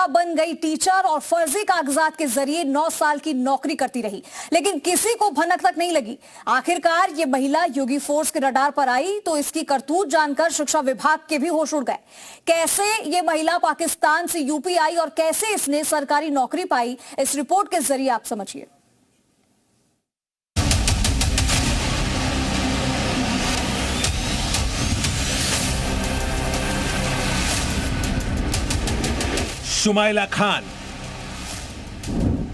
महिला बन गई टीचर और फर्जी कागजात के जरिए 9 साल की नौकरी करती रही, लेकिन किसी को भनक तक नहीं लगी। आखिरकार ये महिला योगी फोर्स के रडार पर आई तो इसकी करतूत जानकर शिक्षा विभाग के भी होश उड़ गए। कैसे ये महिला पाकिस्तान से यूपी आई और कैसे इसने सरकारी नौकरी पाई, इस रिपोर्ट के जरिए आप समझिए। शुमाइला खान,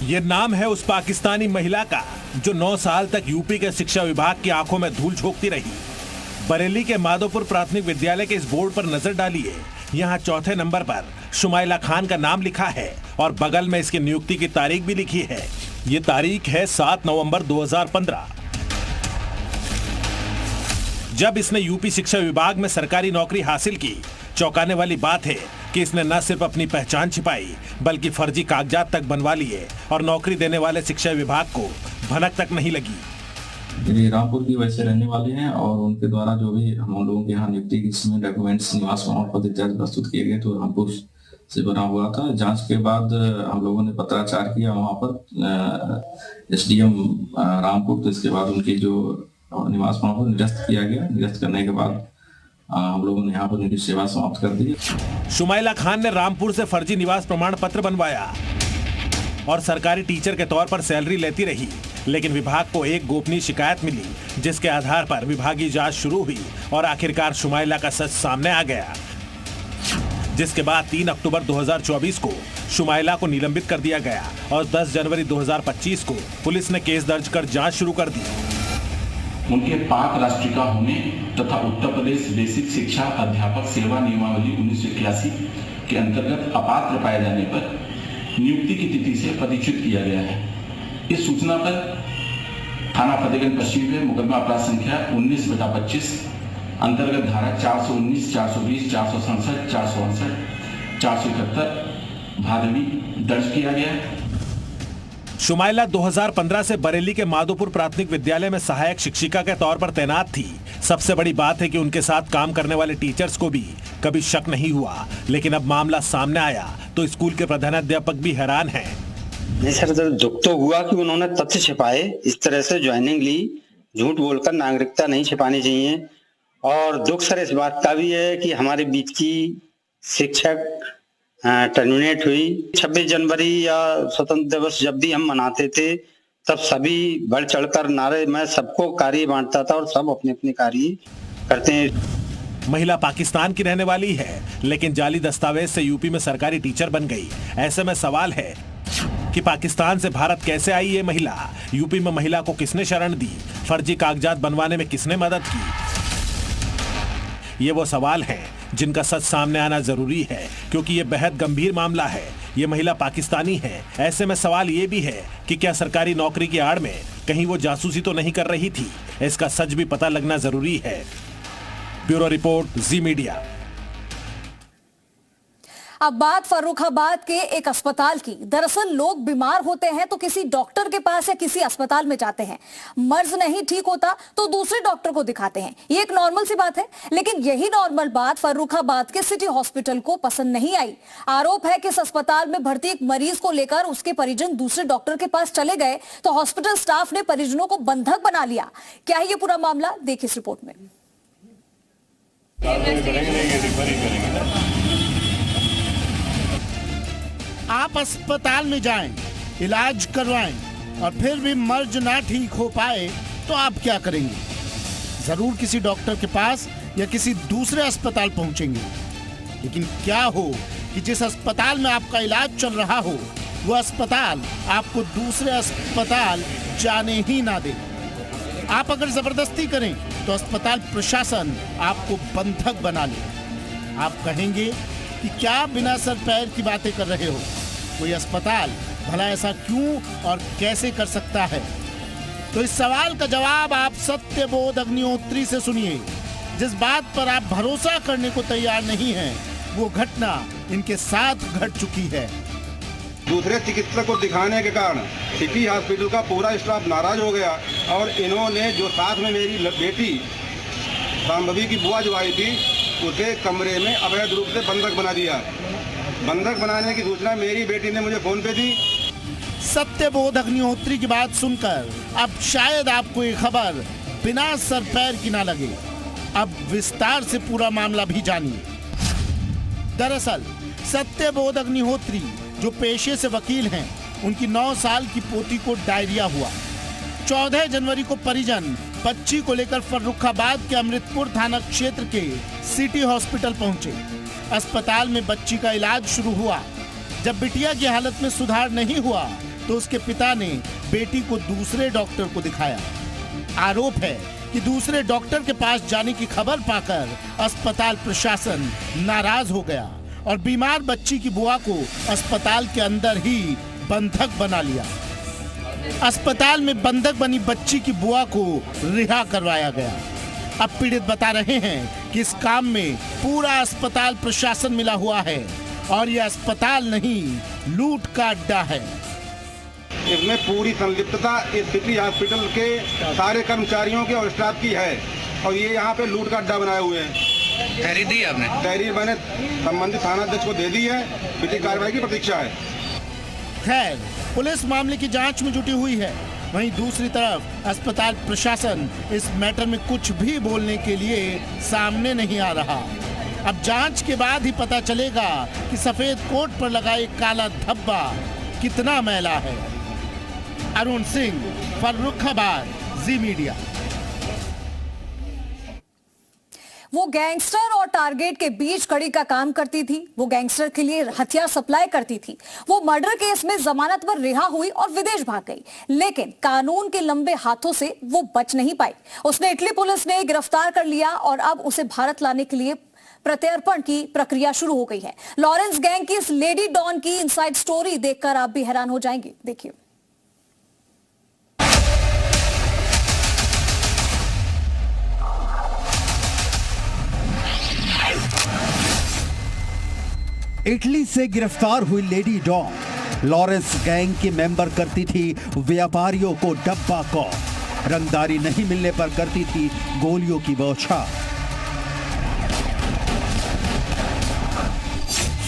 ये नाम है उस पाकिस्तानी महिला का जो 9 साल तक यूपी के शिक्षा विभाग की आंखों में धूल झोंकती रही। बरेली के माधोपुर प्राथमिक विद्यालय के इस बोर्ड पर नजर डालिए। यहाँ चौथे नंबर पर शुमाइला खान का नाम लिखा है और बगल में इसकी नियुक्ति की तारीख भी लिखी है। ये तारीख है 7 नवंबर 2015। जब इसने यूपी शिक्षा विभाग में सरकारी नौकरी हासिल की, चौंकाने वाली बात है कि इसने न सिर्फ अपनी पहचान छिपाई बल्कि फर्जी कागजात तक बनवा लिए और नौकरी देने वाले शिक्षा विभाग को भनक तक नहीं लगी। ये रामपुर की वैसे रहने वाले हैं और उनके द्वारा जो भी हम लोगों के यहाँ नियुक्ति की इसमें डॉक्यूमेंट्स, निवास प्रमाण पत्र इत्यादि प्रस्तुत किए गए तो रामपुर से बना हुआ था। जांच के बाद हम लोगों ने पत्राचार किया वहाँ पर SDM रामपुर, तो इसके बाद उनकी जो निवास प्रमाण पत्र निरस्त किया गया। निरस्त करने के बाद हम लोगों ने यहाँ पर उनकी सेवा समाप्त कर दी। शुमाइला खान ने रामपुर से फर्जी निवास प्रमाण पत्र बनवाया और सरकारी टीचर के तौर पर सैलरी लेती रही, लेकिन विभाग को एक गोपनीय शिकायत मिली जिसके आधार पर विभागीय जांच शुरू हुई और आखिरकार शुमाइला का सच सामने आ गया, जिसके बाद 3 अक्टूबर 2024 को शुमाइला को निलंबित कर दिया गया और 10 जनवरी 2025 को पुलिस ने केस दर्ज कर जांच शुरू कर दी। उनके पाक राष्ट्रिका होने तथा उत्तर प्रदेश बेसिक शिक्षा अध्यापक सेवा नियमावली 1981 के अंतर्गत अपात्र पाए जाने पर नियुक्ति की तिथि से पदच्युत किया गया है। इस सूचना पर थाना फतेहगंज पश्चिम में मुकदमा अपराध संख्या 19/25 अंतर्गत धारा 419, 420, 467, 468, 471 भादवी दर्ज किया गया है। शुमाइला 2015 से बरेली के माधोपुर प्राथमिक विद्यालय में सहायक शिक्षिका के तौर पर तैनात थी। सबसे बड़ी बात है कि उनके साथ काम करने वाले टीचर्स को भी कभी शक नहीं हुआ, लेकिन अब मामला सामने आया तो स्कूल के प्रधानाध्यापक भी हैरान हैं। नहीं सर, दुख तो हुआ कि उन्होंने तथ्य छिपाए, इस तरह से ज्वाइनिंग ली, झूठ बोलकर नागरिकता नहीं छिपानी चाहिए। और दुख सर इस बात का भी है कि हमारे बीच की शिक्षक टर्मिनेट हुई। 26 जनवरी या स्वतंत्र दिवस जब भी हम मनाते थे तब सभी बढ़ चढ़कर नारे में सबको कार्य बांटता था और सब अपने अपने कार्य करते हैं। महिला पाकिस्तान की रहने वाली है, लेकिन जाली दस्तावेज से यूपी में सरकारी टीचर बन गई। ऐसे में सवाल है कि पाकिस्तान से भारत कैसे आई ये महिला? यूपी में महिला को किसने शरण दी? फर्जी कागजात बनवाने में किसने मदद की? ये वो सवाल हैं जिनका सच सामने आना जरूरी है, क्योंकि ये बेहद गंभीर मामला है। ये महिला पाकिस्तानी है। ऐसे में सवाल ये भी है कि क्या सरकारी नौकरी की आड़ में कहीं वो जासूसी तो नहीं कर रही थी? इसका सच भी पता लगना जरूरी है। ब्यूरो रिपोर्ट, जी मीडिया। अब बात फर्रुखाबाद के एक अस्पताल की। दरअसल लोग बीमार होते हैं तो किसी डॉक्टर के पास या किसी अस्पताल में जाते हैं, मर्ज नहीं ठीक होता तो दूसरे डॉक्टर को दिखाते हैं। ये एक नॉर्मल सी बात है, लेकिन यही नॉर्मल बात फर्रुखाबाद के सिटी हॉस्पिटल को पसंद नहीं आई। आरोप है कि इस अस्पताल में भर्ती एक मरीज को लेकर उसके परिजन दूसरे डॉक्टर के पास चले गए तो हॉस्पिटल स्टाफ ने परिजनों को बंधक बना लिया। क्या है ये पूरा मामला, देखिए इस रिपोर्ट में। आप अस्पताल में जाएं, इलाज करवाएं और फिर भी मर्ज ना ठीक हो पाए तो आप क्या करेंगे? जरूर किसी डॉक्टर के पास या किसी दूसरे अस्पताल पहुंचेंगे। लेकिन क्या हो कि जिस अस्पताल में आपका इलाज चल रहा हो वो अस्पताल आपको दूसरे अस्पताल जाने ही ना दे। आप अगर जबरदस्ती करें तो अस्पताल प्रशासन आपको बंधक बना ले। आप कहेंगे कि क्या बिना सर पैर की बातें कर रहे हो? कोई अस्पताल भला ऐसा क्यों और कैसे कर सकता है? तो इस सवाल का जवाब आप सत्यबोध अग्निहोत्री से सुनिए। जिस बात पर आप भरोसा करने को तैयार नहीं हैं, वो घटना इनके साथ घट चुकी है। दूसरे चिकित्सक को दिखाने के कारण सिटी हॉस्पिटल का पूरा स्टाफ नाराज हो गया और इन्होंने जो साथ में मेरी बेटी शांभवी की बुआ जो आई थी उसे कमरे में अवैध रूप से बंधक बना दिया। बंधक बनाने की सूचना मेरी बेटी ने मुझे फोन पे दी। सत्यबोध अग्निहोत्री की बात सुनकर अब शायद आपको ये खबर बिना सर पैर की ना लगे। अब विस्तार से पूरा मामला भी जानिए। दरअसल सत्यबोध अग्निहोत्री जो पेशे से वकील हैं, उनकी 9 साल की पोती को डायरिया हुआ। 14 जनवरी को परिजन बच्ची को लेकर फर्रुखाबाद के अमृतपुर थाना क्षेत्र के सिटी हॉस्पिटल पहुंचे। अस्पताल में बच्ची का इलाज शुरू हुआ। जब बिटिया की हालत में सुधार नहीं हुआ तो उसके पिता ने बेटी को दूसरे डॉक्टर को दिखाया। आरोप है कि दूसरे डॉक्टर के पास जाने की खबर पाकर अस्पताल प्रशासन नाराज हो गया और बीमार बच्ची की बुआ को अस्पताल के अंदर ही बंधक बना लिया। अस्पताल में बंधक बनी बच्ची की बुआ को रिहा करवाया गया। अब पीड़ित बता रहे हैं कि इस काम में पूरा अस्पताल प्रशासन मिला हुआ है और यह अस्पताल नहीं, लूट का अड्डा है। इसमें पूरी संलिप्तता इस सिटी हॉस्पिटल के सारे कर्मचारियों के और स्टाफ की है और ये यहाँ पे लूट का अड्डा बनाए हुए हैं। तहरीर दी आपने? तहरीर मैंने संबंधित थानाध्यक्ष को दे दी है, विधिक कार्रवाई की प्रतीक्षा है। खैर, पुलिस मामले की जांच में जुटी हुई है। वहीं दूसरी तरफ अस्पताल प्रशासन इस मैटर में कुछ भी बोलने के लिए सामने नहीं आ रहा। अब जांच के बाद ही पता चलेगा कि सफेद कोट पर लगा एक काला धब्बा कितना मैला है। अरुण सिंह, फर्रुखाबाद, जी मीडिया। वो गैंगस्टर और टारगेट के बीच कड़ी का काम करती थी। वो गैंगस्टर के लिए हथियार सप्लाई करती थी। वो मर्डर केस में जमानत पर रिहा हुई और विदेश भाग गई, लेकिन कानून के लंबे हाथों से वो बच नहीं पाई। उसने इटली पुलिस ने गिरफ्तार कर लिया और अब उसे भारत लाने के लिए प्रत्यर्पण की प्रक्रिया शुरू हो गई है। लॉरेंस गैंग की इस लेडी डॉन की इनसाइड स्टोरी देखकर आप भी हैरान हो जाएंगे। देखिए। इटली से गिरफ्तार हुई लेडी डॉन लॉरेंस गैंग की मेंबर करती थी व्यापारियों को डब्बा कॉल। रंगदारी नहीं मिलने पर करती थी गोलियों की बौछार।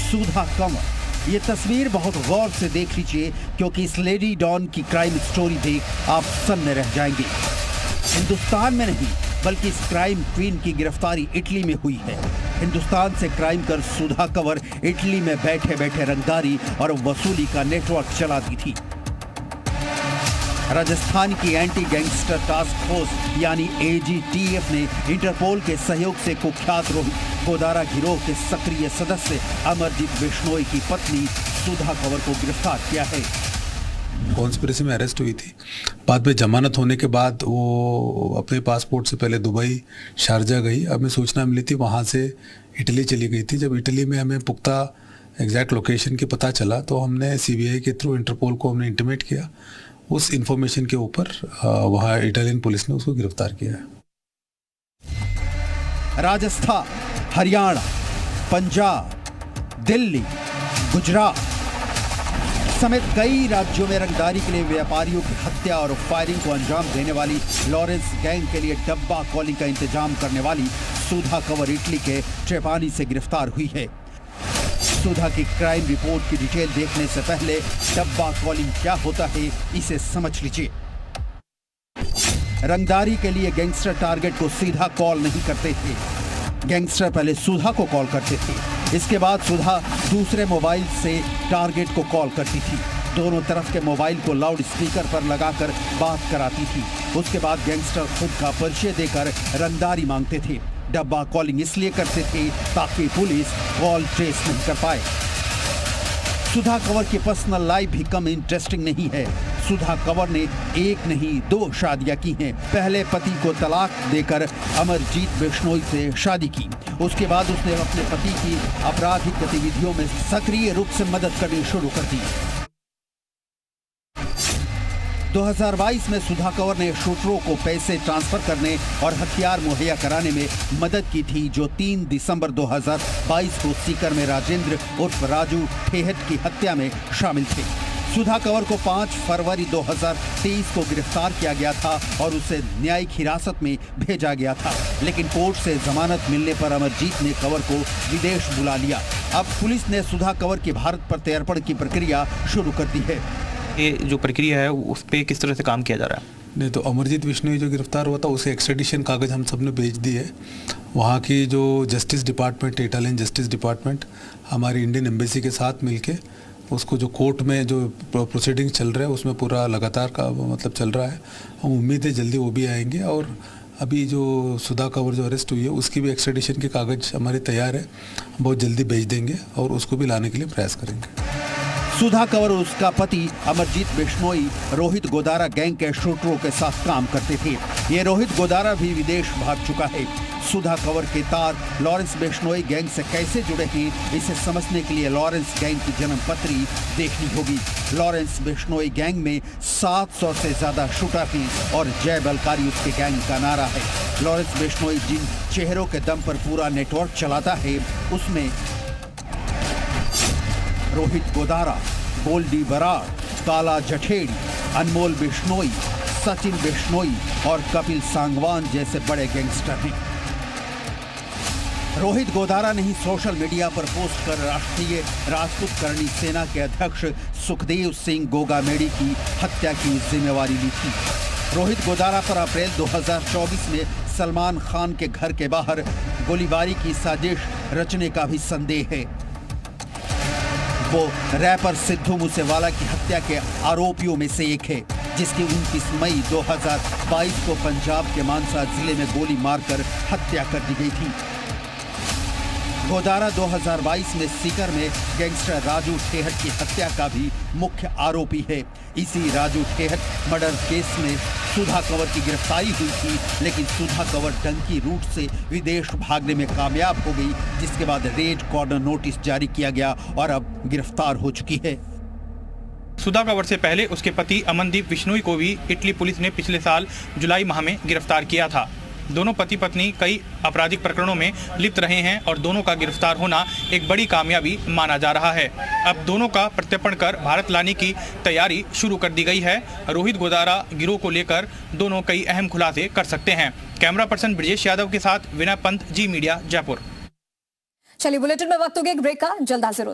सुधा कंवर, ये तस्वीर बहुत गौर से देख लीजिए क्योंकि इस लेडी डॉन की क्राइम स्टोरी देख आप सन्न रह जाएंगे। हिंदुस्तान में नहीं बल्कि इस क्राइम क्वीन की गिरफ्तारी इटली में हुई है। हिंदुस्तान से क्राइम कर सुधा कंवर इटली में बैठे बैठे रंगदारी और वसूली का नेटवर्क चलाती थी। राजस्थान की एंटी गैंगस्टर टास्क फोर्स यानी AGTF ने इंटरपोल के सहयोग से कुख्यात रोहित गोदारा गिरोह के सक्रिय सदस्य अमरजीत बिश्नोई की पत्नी सुधा कंवर को गिरफ्तार किया है। कॉन्स्पिरेसी में अरेस्ट हुई थी। बाद में जमानत होने के बाद वो अपने पासपोर्ट से पहले दुबई, शारजा गई। हमें सूचना मिली थी, वहाँ से इटली चली गई थी। जब इटली में हमें पुख्ता एग्जैक्ट लोकेशन के पता चला तो हमने CBI के थ्रू इंटरपोल को हमने इंटीमेट किया। उस इंफॉर्मेशन के ऊपर वहाँ इटालियन पुलिस ने उसको गिरफ्तार किया है। राजस्थान, हरियाणा, पंजाब, दिल्ली, गुजरात समेत कई राज्यों में रंगदारी के लिए व्यापारियों की हत्या और फायरिंग को अंजाम देने वाली लॉरेंस गैंग के लिए डब्बा कॉलिंग का इंतजाम करने वाली सुधा कंवर इटली के ट्रेपानी से गिरफ्तार हुई है। सुधा की क्राइम रिपोर्ट की डिटेल देखने से पहले डब्बा कॉलिंग क्या होता है इसे समझ लीजिए। रंगदारी के लिए गैंगस्टर टारगेट को सीधा कॉल नहीं करते थे। गैंगस्टर पहले सुधा को कॉल करते थे, इसके बाद सुधा दूसरे मोबाइल से टारगेट को कॉल करती थी। दोनों तरफ के मोबाइल को लाउड स्पीकर पर लगाकर बात कराती थी। उसके बाद गैंगस्टर खुद का परिचय देकर रंगदारी मांगते थे। डब्बा कॉलिंग इसलिए करते थे ताकि पुलिस कॉल ट्रेस नहीं कर पाए। सुधा कंवर की पर्सनल लाइफ भी कम इंटरेस्टिंग नहीं है। सुधा कंवर ने 1 नहीं 2 शादियां की हैं। पहले पति को तलाक देकर अमरजीत बिश्नोई से शादी की। उसके बाद उसने अपने पति की आपराधिक गतिविधियों में सक्रिय रूप से मदद करनी शुरू कर दी। 2022 में सुधा कंवर ने शूटरों को पैसे ट्रांसफर करने और हथियार मुहैया कराने में मदद की थी, जो 3 दिसंबर 2022 को सीकर में राजेंद्र उर्फ राजू ठेहट की हत्या में शामिल थे। सुधा कंवर को 5 फरवरी 2023 को गिरफ्तार किया गया था और उसे न्यायिक हिरासत में भेजा गया था, लेकिन कोर्ट से जमानत मिलने पर अमरजीत ने कंवर को विदेश बुला लिया। अब पुलिस ने सुधा कंवर की भारत प्रत्यर्पण की प्रक्रिया शुरू कर दी है। ये जो प्रक्रिया है उस पे किस तरह से काम किया जा रहा है? नहीं तो अमरजीत बिश्नोई जो गिरफ्तार हुआ था उसे एक्सट्रेडिशन कागज हम सब ने भेज दी है। वहाँ की जो justice department, Italian justice department हमारी इंडियन एम्बेसी के साथ मिलके उसको जो कोर्ट में जो प्रोसीडिंग चल रहा है उसमें पूरा लगातार का मतलब चल रहा है। हम उम्मीद है जल्दी वो भी आएंगे और अभी जो सुधा कंवर जो अरेस्ट हुई है उसकी भी एक्सट्रेडिशन के कागज हमारे तैयार है, बहुत जल्दी भेज देंगे और उसको भी लाने के लिए प्रयास करेंगे। सुधा कंवर और उसका पति अमरजीत बिश्नोई रोहित गोदारा गैंग के शूटरों के साथ काम करते थे। ये रोहित गोदारा भी विदेश भाग चुका है। सुधा कंवर के तार लॉरेंस बिश्नोई गैंग से कैसे जुड़े हैं, इसे समझने के लिए लॉरेंस गैंग की जन्म पत्री देखनी होगी। लॉरेंस बिश्नोई गैंग में 700 से ज्यादा शूटर हैं और जय बलकारी उसके गैंग का नारा है। लॉरेंस बिश्नोई जिन चेहरों के दम पर पूरा नेटवर्क चलाता है उसमें रोहित गोदारा, गोल्डी बराड़, काला जठेड़ी, अनमोल बिश्नोई, सचिन बिश्नोई और कपिल सांगवान जैसे बड़े गैंगस्टर हैं। रोहित गोदारा ने ही सोशल मीडिया पर पोस्ट कर राष्ट्रीय राजपूत करणी सेना के अध्यक्ष सुखदेव सिंह गोगामेड़ी की हत्या की जिम्मेवारी ली थी। रोहित गोदारा पर अप्रैल 2024 में सलमान खान के घर के बाहर गोलीबारी की साजिश रचने का भी संदेह है। वो रैपर सिद्धू मूसेवाला की हत्या के आरोपियों में से एक है, जिसकी 29 मई 2022 को पंजाब के मानसा जिले में गोली मारकर हत्या कर दी गई थी। गोदारा 2022 में सीकर में गैंगस्टर राजू ठेहट की हत्या का भी मुख्य आरोपी है। इसी राजू ठेहट मर्डर केस में सुधा कंवर की गिरफ्तारी हुई थी, लेकिन सुधा कंवर डंकी रूट से विदेश भागने में कामयाब हो गई, जिसके बाद रेड कॉर्नर नोटिस जारी किया गया और अब गिरफ्तार हो चुकी है। सुधा कंवर से पहले उसके पति अमनदीप बिश्नोई को भी इटली पुलिस ने पिछले साल जुलाई माह में गिरफ्तार किया था। दोनों पति पत्नी कई आपराधिक प्रकरणों में लिप्त रहे हैं और दोनों का गिरफ्तार होना एक बड़ी कामयाबी माना जा रहा है। अब दोनों का प्रत्यर्पण कर भारत लाने की तैयारी शुरू कर दी गई है। रोहित गोदारा गिरोह को लेकर दोनों कई अहम खुलासे कर सकते हैं। कैमरा पर्सन ब्रजेश यादव के साथ विनय पंत, जी मीडिया, जयपुर। चलिए बुलेटिन में वक्त हो गया एक ब्रेक का, जल्द हाजिर होते हैं।